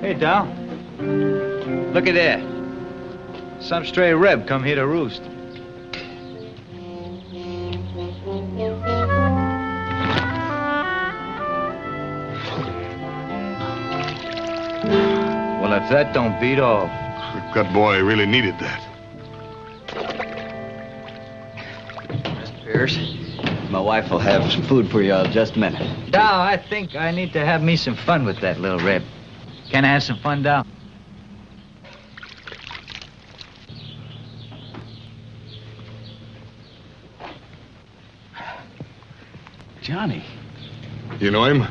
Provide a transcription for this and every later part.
Hey, Dal. Look at that. Some stray reb come here to roost. Well, if that don't beat all. The gut boy really needed that. Mr. Pierce, my wife will have some food for you in just a minute. Dal, I think I need to have me some fun with that little reb. Can I have some fun, Dal? Johnny. You know him?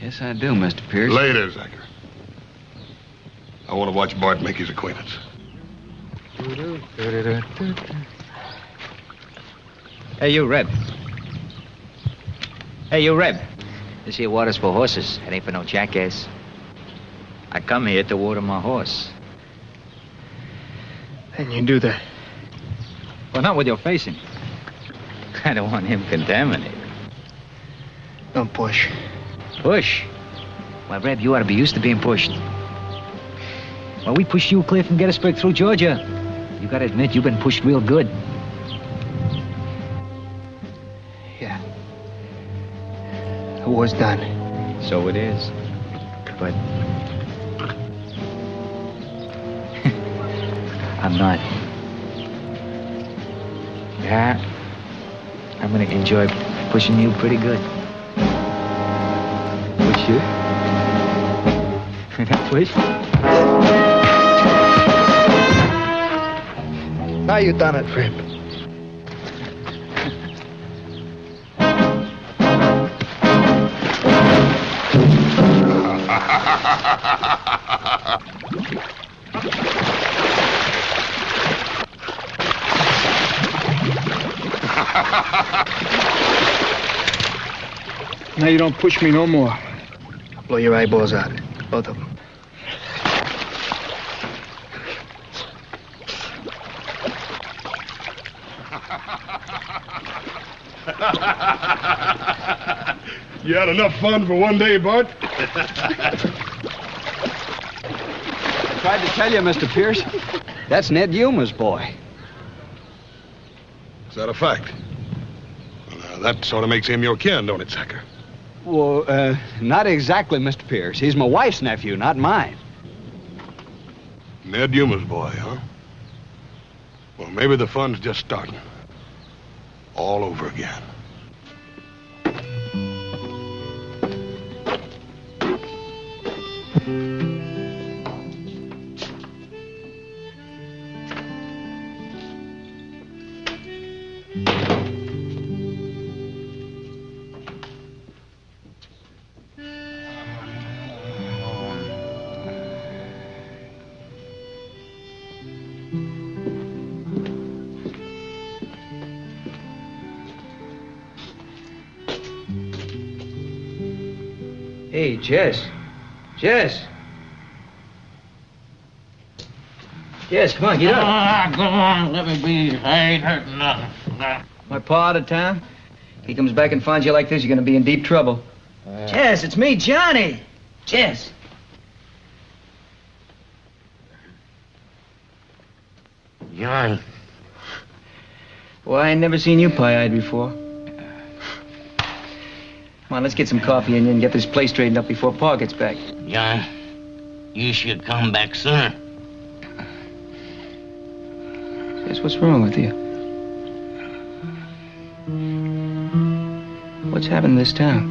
Yes, I do, Mr. Pierce. Later, Zacher. I want to watch Bart make his acquaintance. Hey, you, Reb. Hey, you, Reb. This here water's for horses. It ain't for no jackass. I come here to water my horse. And you do that? Well, not with your facing. I don't want him contaminated. Don't push. Push? Well, Reb, you ought to be used to being pushed. Well, we pushed you clear from Gettysburg through Georgia. You gotta admit, you've been pushed real good. Yeah. The war's done. So it is. But... I'm not. Yeah. I'm gonna enjoy pushing you pretty good. Push you? Push? Now you done it, Reb. Now you don't push me no more. I'll blow your eyeballs out. Both of them. You had enough fun for one day, Bart? I tried to tell you, Mr. Pierce. That's Ned Yuma's boy. Is that a fact? Well, that sort of makes him your kin, don't it, Zacher? Well, not exactly, Mr. Pierce. He's my wife's nephew, not mine. Ned Yuma's boy, huh? Well, maybe the fun's just starting. All over again. Hey, Jess. Jess. Jess, come on, get up. Go on, let me be. I ain't hurting nothing. My pa out of town? He comes back and finds you like this, you're gonna be in deep trouble. Jess, it's me, Johnny. Jess. Johnny. Well, I ain't never seen you pie-eyed before. Come on, let's get some coffee and get this place straightened up before Pa gets back. John, you should come back sooner. Jess, what's wrong with you? What's happened to this town?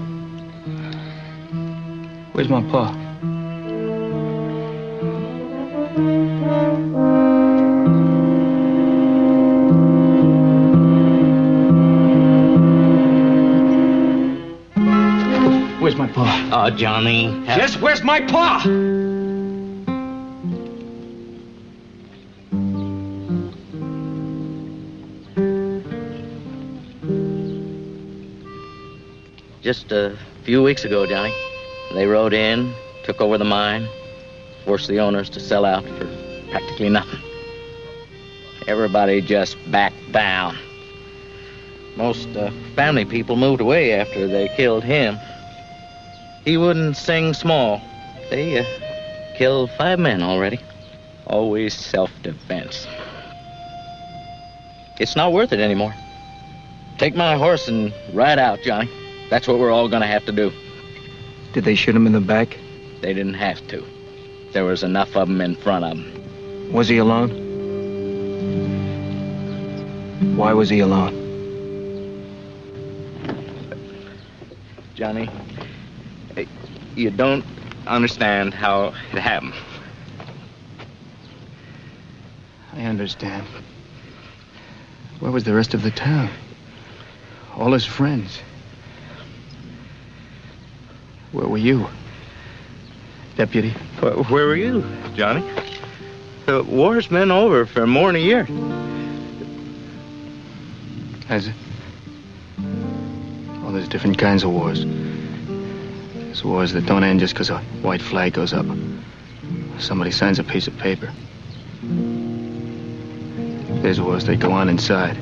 Where's my pa? Where's my pa? Oh, Johnny. Jess, where's my pa? Just a few weeks ago, Johnny, they rode in, took over the mine, forced the owners to sell out for practically nothing. Everybody just backed down. Most family people moved away after they killed him. He wouldn't sing small. They killed 5 men already. Always self-defense. It's not worth it anymore. Take my horse and ride out, Johnny. That's what we're all gonna have to do. Did they shoot him in the back? They didn't have to. There was enough of them in front of him. Was he alone? Why was he alone? Johnny, you don't understand how it happened. I understand. Where was the rest of the town? All his friends. Where were you, Deputy? Where were you, Johnny? The war's been over for more than a year. Has it? Oh, there's different kinds of wars. There's wars that don't end just because a white flag goes up. Somebody signs a piece of paper. There's wars that go on inside.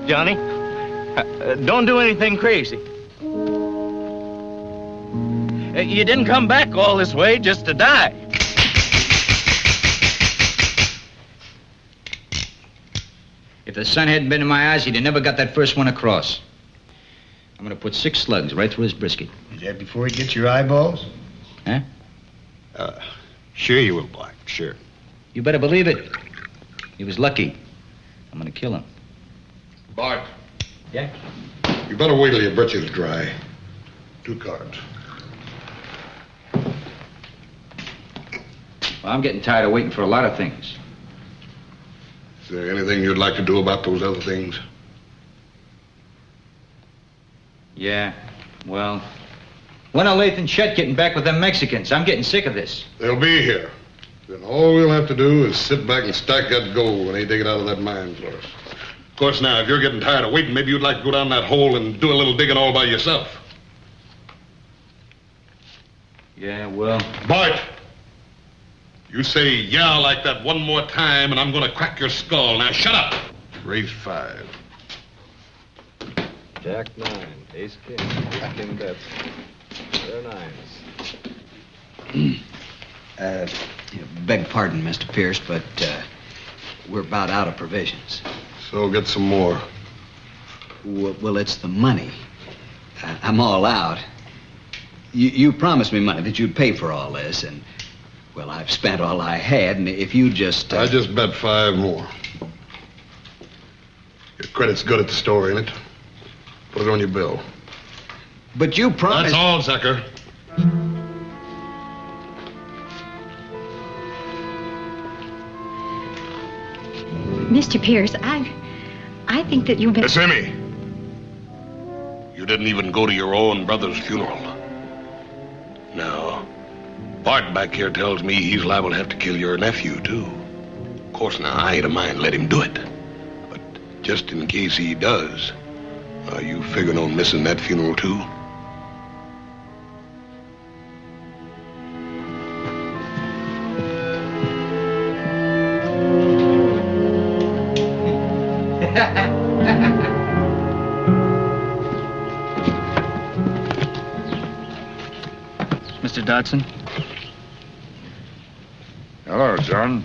Johnny, don't do anything crazy. You didn't come back all this way just to die. If the sun hadn't been in my eyes, he'd have never got that first one across. I'm gonna put 6 slugs right through his brisket. Is that before he gets your eyeballs? Huh? Sure you will, Black. Sure. You better believe it. He was lucky. I'm gonna kill him. Bart, Yeah? you better wait till your britches dry. 2 cards. Well, I'm getting tired of waiting for a lot of things. Is there anything you'd like to do about those other things? Yeah, well... When are Lath and Chet getting back with them Mexicans? I'm getting sick of this. They'll be here. Then all we'll have to do is sit back and stack that gold when they dig it out of that mine for us. Of course, now, if you're getting tired of waiting, maybe you'd like to go down that hole and do a little digging all by yourself. Yeah, well... Bart! You say yeah like that one more time, and I'm going to crack your skull. Now, shut up! Raise 5. Jack 9, ace king, ace king bets. They're 9s. Beg pardon, Mr. Pierce, but we're about out of provisions. So get some more. Well, it's the money. I'm all out. You promised me money that you'd pay for all this, and, well, I've spent all I had, and if you just... I just bet 5 more. Your credit's good at the store, ain't it? Put it on your bill. But you promised... That's all, Zucker. Mr. Pierce, I think that you've been... Miss Emmy, you didn't even go to your own brother's funeral. Now, Bart back here tells me he's liable to have to kill your nephew, too. Of course, now, I ain't a mind to let him do it. But just in case he does, are you figuring on missing that funeral, too? Mr. Dodson, Hello, John.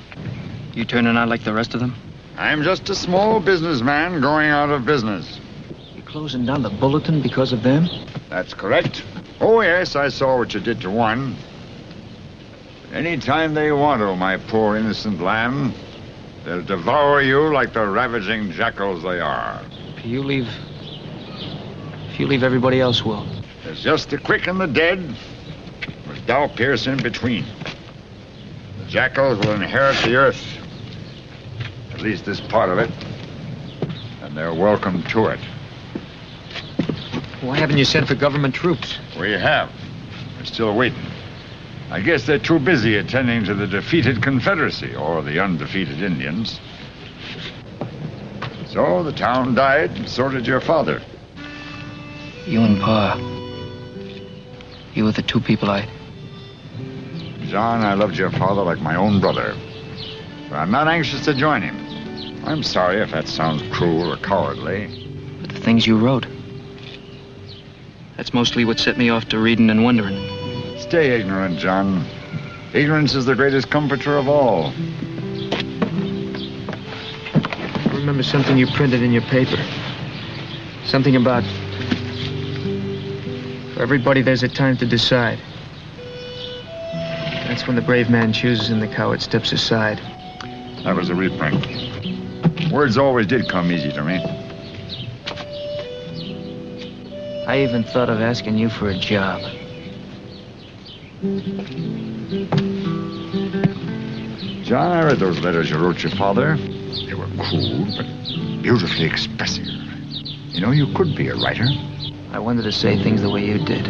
you turning out like the rest of them? I'm just a small businessman going out of business. You closing down the Bulletin because of them? That's correct. Oh, yes, I saw what you did to one. Any time they want to, my poor innocent lamb, they'll devour you like the ravaging jackals they are. If you leave everybody else will. There's just the quick and the dead, with Dow Pierce in between. The jackals will inherit the earth, at least this part of it, and they're welcome to it. Why haven't you sent for government troops? We have. We're still waiting. I guess they're too busy attending to the defeated Confederacy, or the undefeated Indians. So the town died, and so did your father. You and Pa. You were the 2 people John, I loved your father like my own brother. But I'm not anxious to join him. I'm sorry if that sounds cruel or cowardly. But the things you wrote. That's mostly what set me off to reading and wondering. Stay ignorant, John. Ignorance is the greatest comforter of all. I remember something you printed in your paper. Something about... For everybody, there's a time to decide. That's when the brave man chooses and the coward steps aside. That was a reprint. Words always did come easy to me. I even thought of asking you for a job. John, I read those letters you wrote your father. They were crude, but beautifully expressive. You know, you could be a writer. I wanted to say things the way you did.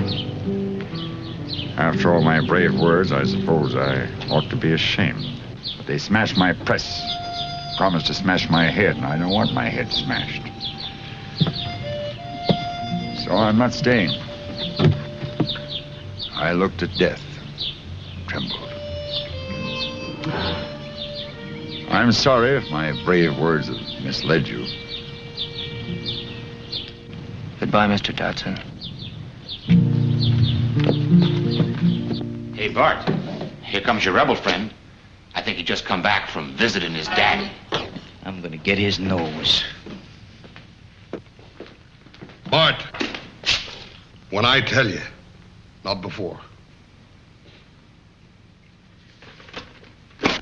After all my brave words, I suppose I ought to be ashamed. But they smashed my press. Promised to smash my head, and I don't want my head smashed. So I'm not staying. I looked at death, trembled. I'm sorry if my brave words have misled you. Goodbye, Mr. Dodson. Hey, Bart, here comes your rebel friend. I think he just come back from visiting his daddy. I'm gonna get his nose. Bart, when I tell you, not before. Of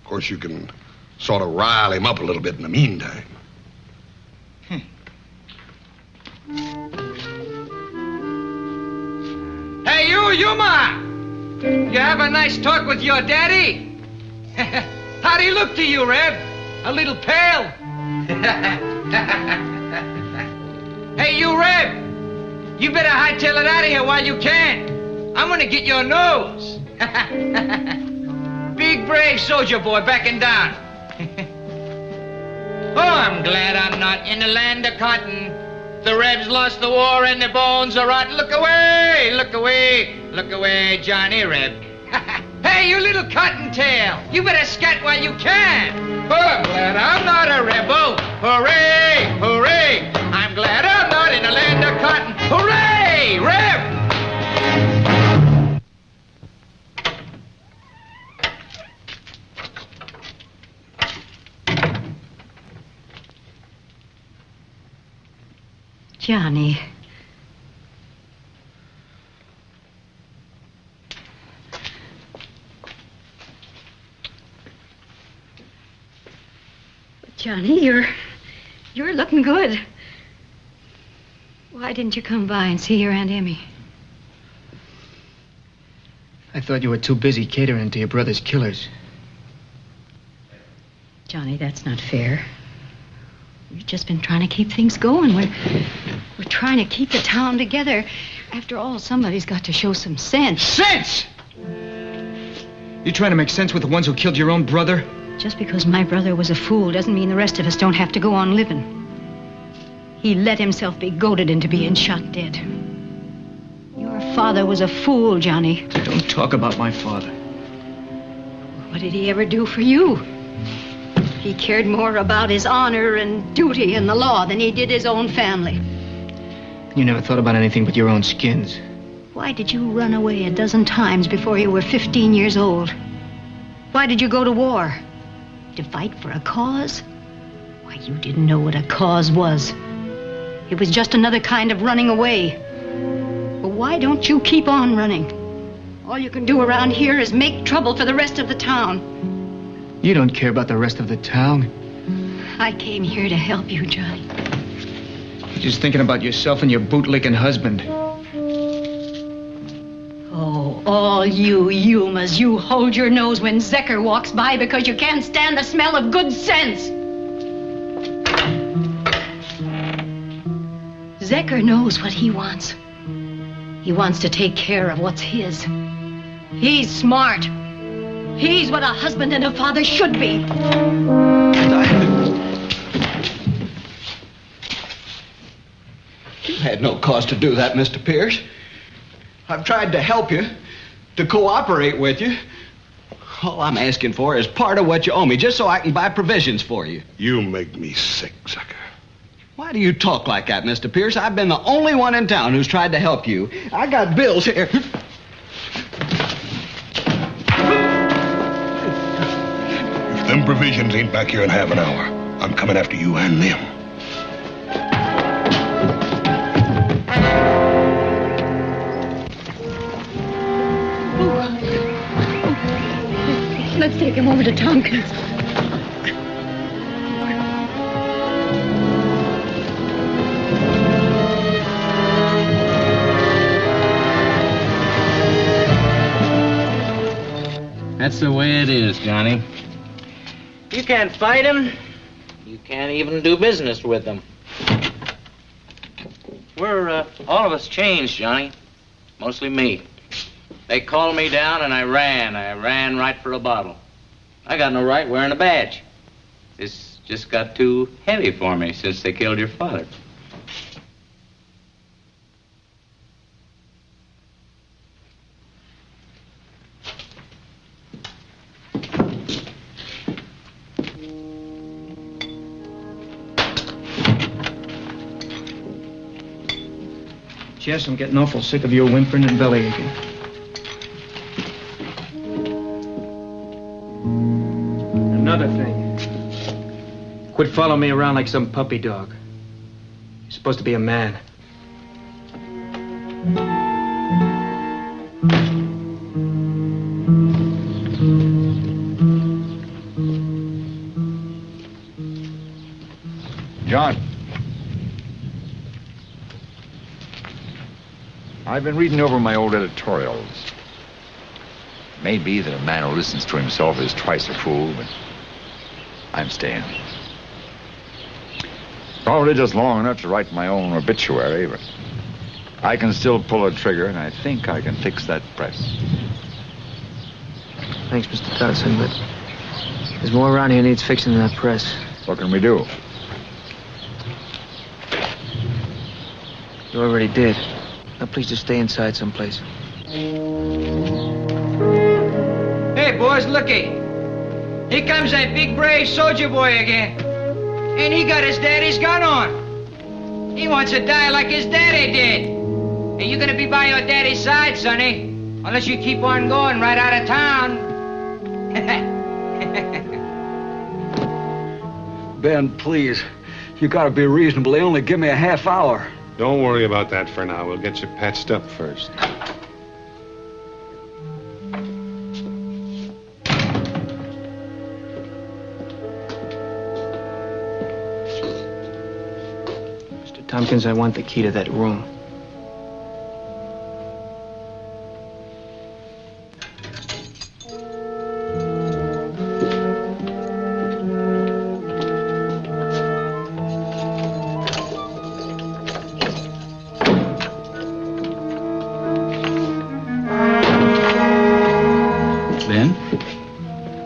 course, you can sort of rile him up a little bit in the meantime. Hey, you, Yuma! You have a nice talk with your daddy? How'd he look to you, Reb? A little pale? Hey, you, Reb! You better hightail it out of here while you can. I'm gonna get your nose. Big, brave soldier boy backing down. Oh, I'm glad I'm not in the land of cotton. The Rebs lost the war and their bones are rotten. Look away, look away, look away, Johnny Reb. Hey, you little cottontail, you better scat while you can. Oh, I'm glad I'm not a rebel. Hooray, hooray. I'm glad I'm not in the land of cotton. Hooray, Reb. Johnny. Johnny, you're looking good. Why didn't you come by and see your Aunt Emmy? I thought you were too busy catering to your brother's killers. Johnny, that's not fair. We've just been trying to keep things going. We're trying to keep the town together. After all, somebody's got to show some sense. Sense? You trying to make sense with the ones who killed your own brother? Just because my brother was a fool doesn't mean the rest of us don't have to go on living. He let himself be goaded into being shot dead. Your father was a fool, Johnny. Don't talk about my father. What did he ever do for you? He cared more about his honor and duty and the law than he did his own family. You never thought about anything but your own skins. Why did you run away a dozen times before you were 15 years old? Why did you go to war? To fight for a cause? Why, you didn't know what a cause was. It was just another kind of running away. Well, why don't you keep on running? All you can do around here is make trouble for the rest of the town. You don't care about the rest of the town. I came here to help you, Johnny. You're just thinking about yourself and your bootlicking husband. Oh, all you Yumas, you hold your nose when Zecker walks by because you can't stand the smell of good sense. Zecker knows what he wants. He wants to take care of what's his. He's smart. He's what a husband and a father should be. You had no cause to do that, Mr. Pierce. I've tried to help you, to cooperate with you. All I'm asking for is part of what you owe me, just so I can buy provisions for you. You make me sick, Zucker. Why do you talk like that, Mr. Pierce? I've been the only one in town who's tried to help you. I got bills here. If them provisions ain't back here in half an hour, I'm coming after you and them. Let's take him over to Tompkins. That's the way it is, Johnny. You can't fight them. You can't even do business with them. We're all of us changed, Johnny. Mostly me. They called me down and I ran. I ran right for a bottle. I got no right wearing a badge. This just got too heavy for me since they killed your father. Jess, I'm getting awful sick of your whimpering and belly aching. Another thing. Quit following me around like some puppy dog. You're supposed to be a man. John. I've been reading over my old editorials. Maybe that a man who listens to himself is twice a fool, but I'm staying. Probably just long enough to write my own obituary, but I can still pull a trigger, and I think I can fix that press. Thanks, Mr. Dodson, but there's more around here needs fixing than that press. What can we do? You already did. Now, please just stay inside someplace. Hey, boys, looky. Here comes that big, brave soldier boy again. And he got his daddy's gun on. He wants to die like his daddy did. And you're gonna be by your daddy's side, sonny. Unless you keep on going right out of town. Ben, please. You gotta be reasonable. They only give me a half hour. Don't worry about that for now. We'll get you patched up first. Mr. Tompkins, I want the key to that room.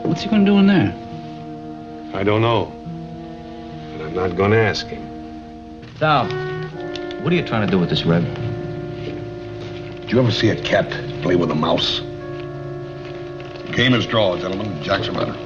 What's he gonna do in there? I don't know. And I'm not gonna ask him. Thou, what are you trying to do with this, Reb? Did you ever see a cat play with a mouse? Game is draw, gentlemen. Jack's a runner.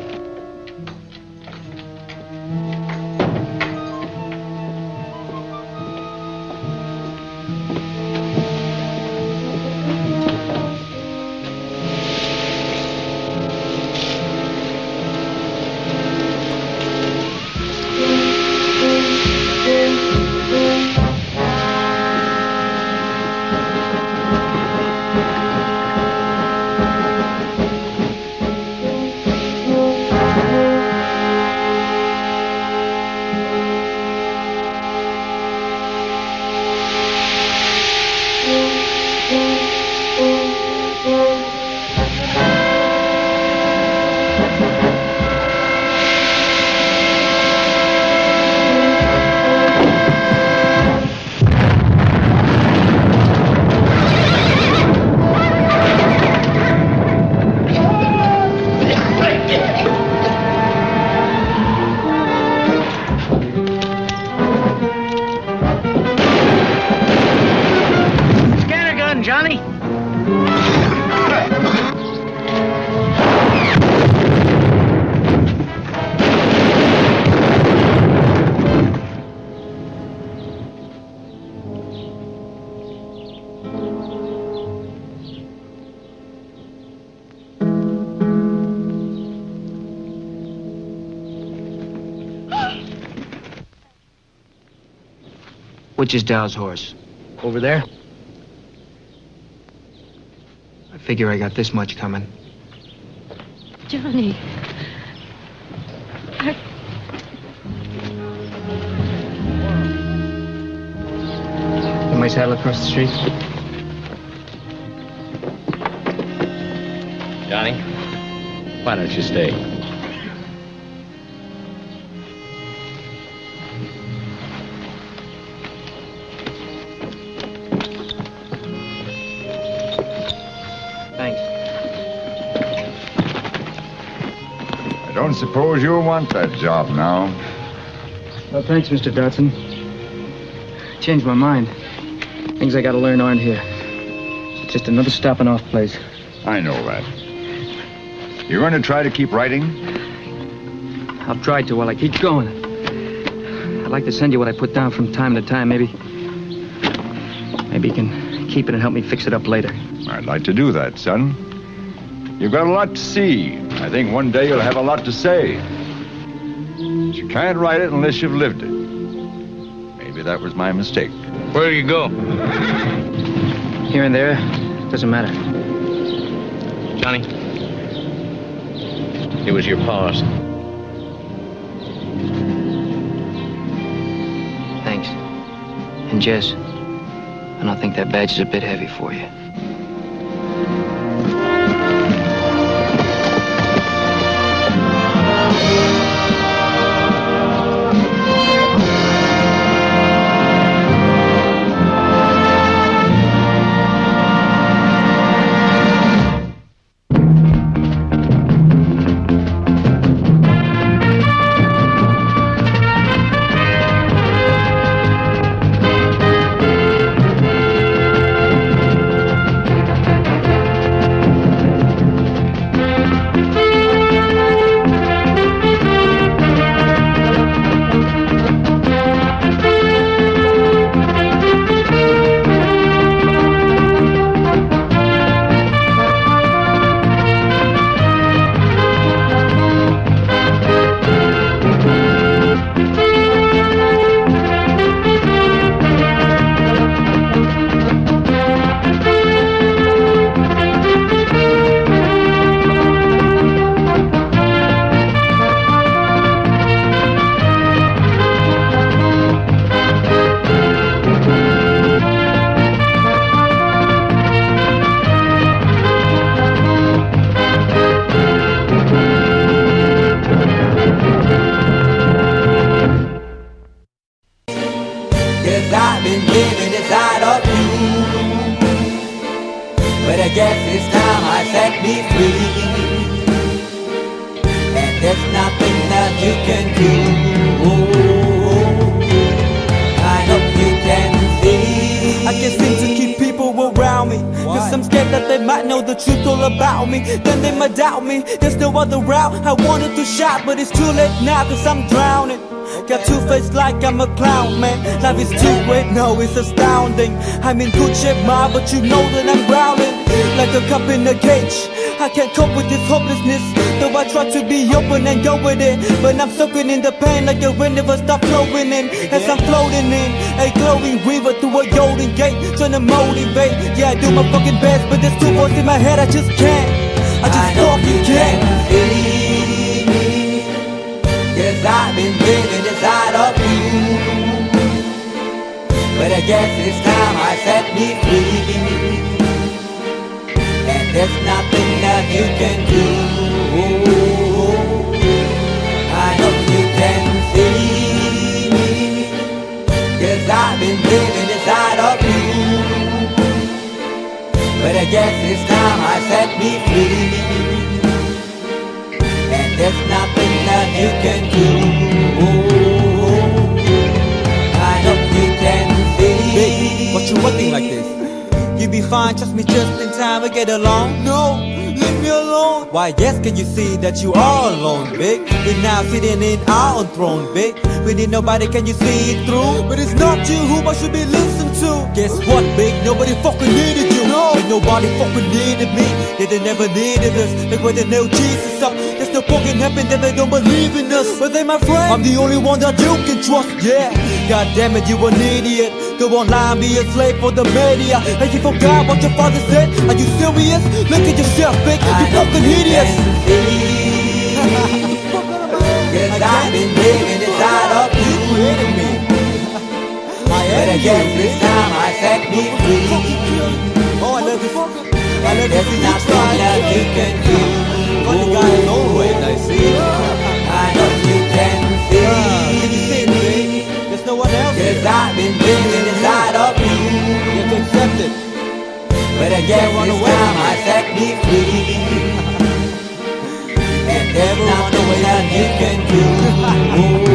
Which is Dow's horse? Over there? I figure I got this much coming. Johnny. My saddle across the street. Johnny, why don't you stay? Thanks. I don't suppose you'll want that job now. Well, thanks, Mr. Dodson. Changed my mind. Things I gotta learn aren't here. It's just another stopping off place. I know that. You're going to try to keep writing? I'll try to while I keep going. I'd like to send you what I put down from time to time. Maybe you can keep it and help me fix it up later. I'd like to do that, son. You've got a lot to see. I think one day you'll have a lot to say. But you can't write it unless you've lived it. Maybe that was my mistake. Where do you go? Here and there. Doesn't matter. Johnny, it was your paws. Thanks. And Jess, I don't think that badge is a bit heavy for you. Then they might doubt me. There's no other route. I wanted to shout, but it's too late now, cause I'm drowning. Got two-faced like I'm a clown, man. Life is too great, no, it's astounding. I'm in good shape, ma, but you know that I'm drowning like a cup in a cage. I can't cope with this hopelessness, though I try to be open and go with it. But I'm soaking in the pain like the wind never stop flowing in. As I'm floating in a glowing river through a golden gate, trying to motivate. Yeah, I do my fucking best, but there's two voices in my head, I just can't. I just fucking can't. Yes, I've been living inside of you, but I guess it's time I set me free. And there's nothing that you can do. I know you can see me, 'cause I've been living inside of you, but I guess it's time I set me free. And there's nothing that you can do. I know you can see. Baby, what you wanting like this? You be fine, trust me, just in time we get along. No, leave me alone. Why, yes, can you see that you are alone, big? We're now sitting in our own throne, big. We need nobody, can you see it through? But it's not you who I should be listening to. Guess what, big? Nobody fucking needed you. No, and nobody fucking needed me. They never needed us. Like when they nailed Jesus up, there's no fucking heaven that they don't believe in us. But they my friend, I'm the only one that you can trust. Yeah, god damn it, you an idiot. Go online, be a slave for the media. And you forgot what your father said. Are you serious? Look at yourself, big. You fucking idiots. Cause I've been living inside of you. But I guess this time I set me free. Oh, I love this. I love There's nothing that you can do. Funny guy is always I see. I know you can see. Can you see it, baby? There's no one else. Cause I've been living inside of you. You have to accept it. But I guess this time I set me free. And there's nothing that you can do.